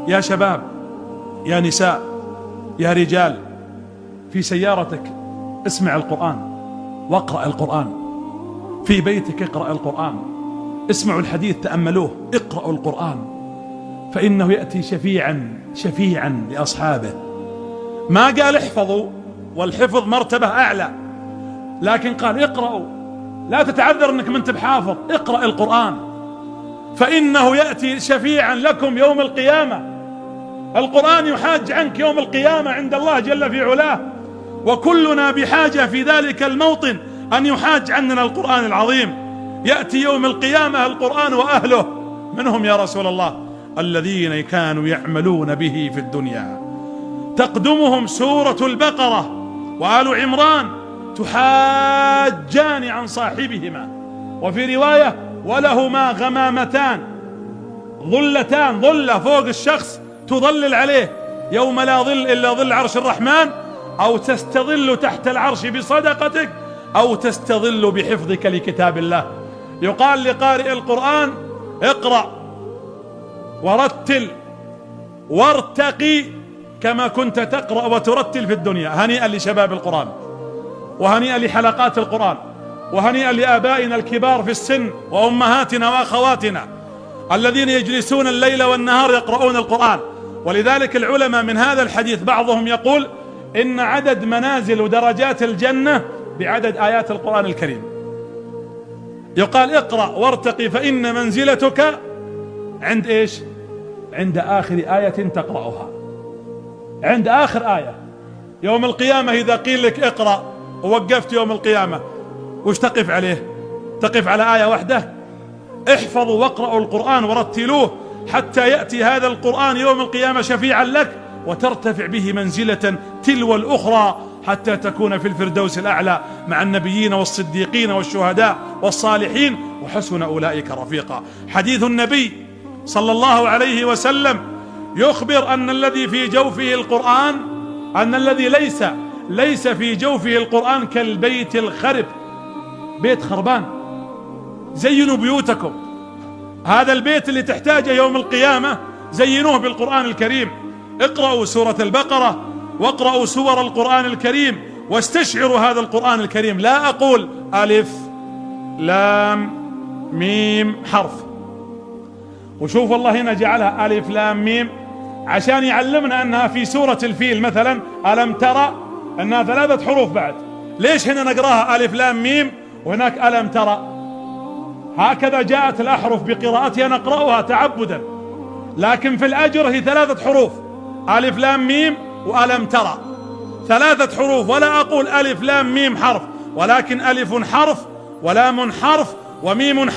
يا شباب، يا نساء، يا رجال، في سيارتك اسمع القرآن واقرأ القرآن، في بيتك اقرأ القرآن، اسمعوا الحديث تأملوه، اقرأوا القرآن، فإنه يأتي شفيعا لأصحابه. ما قال احفظوا، والحفظ مرتبة أعلى، لكن قال اقرأوا، لا تتعذر انك ما انت بحافظ، اقرأ القرآن فإنه يأتي شفيعا لكم يوم القيامة. القرآن يحاج عنك يوم القيامة عند الله جل في علاه، وكلنا بحاجة في ذلك الموطن أن يحاج عننا القرآن العظيم. يأتي يوم القيامة القرآن وأهله، منهم يا رسول الله الذين كانوا يعملون به في الدنيا، تقدمهم سورة البقرة وآل عمران تحاجان عن صاحبهما، وفي رواية ولهما غمامتان ظلتان، ظلة فوق الشخص تظلل عليه يوم لا ظل إلا ظل عرش الرحمن، أو تستظل تحت العرش بصدقتك، أو تستظل بحفظك لكتاب الله. يقال لقارئ القرآن اقرأ ورتل وارتقي كما كنت تقرأ وترتل في الدنيا. هنيئا لشباب القرآن، وهنيئا لحلقات القرآن، وهنيئا لآبائنا الكبار في السن وأمهاتنا وأخواتنا الذين يجلسون الليل والنهار يقرؤون القرآن. ولذلك العلماء من هذا الحديث بعضهم يقول إن عدد منازل ودرجات الجنة بعدد آيات القرآن الكريم. يقال اقرأ وارتقي فإن منزلتك عند ايش؟ عند آخر آية تقرأها، عند آخر آية. يوم القيامة إذا قيل لك اقرأ ووقفت يوم القيامة وش تقف عليه؟ تقف على آية واحدة؟ احفظوا واقرأوا القرآن ورتلوه حتى يأتي هذا القرآن يوم القيامة شفيعا لك، وترتفع به منزلة تلو الأخرى حتى تكون في الفردوس الأعلى مع النبيين والصديقين والشهداء والصالحين، وحسن أولئك رفيقا. حديث النبي صلى الله عليه وسلم يخبر أن الذي في جوفه القرآن، أن الذي ليس في جوفه القرآن كالبيت الخرب، بيت خربان. زينوا بيوتكم، هذا البيت اللي تحتاجه يوم القيامة زينوه بالقرآن الكريم. اقرأوا سورة البقرة واقرأوا سور القرآن الكريم واستشعروا هذا القرآن الكريم. لا أقول ألف لام ميم حرف، وشوف والله هنا جعلها ألف لام ميم عشان يعلمنا أنها في سورة الفيل مثلا ألم ترى أنها 3 حروف بعد. ليش هنا نقراها ألف لام ميم وهناك ألم ترى؟ هكذا جاءت الأحرف بقراءتها نقرأها تعبدا، لكن في الأجر هي 3 حروف، ألف لام ميم وألم ترى 3 حروف. ولا أقول ألف لام ميم حرف، ولكن ألف حرف ولام حرف وميم حرف.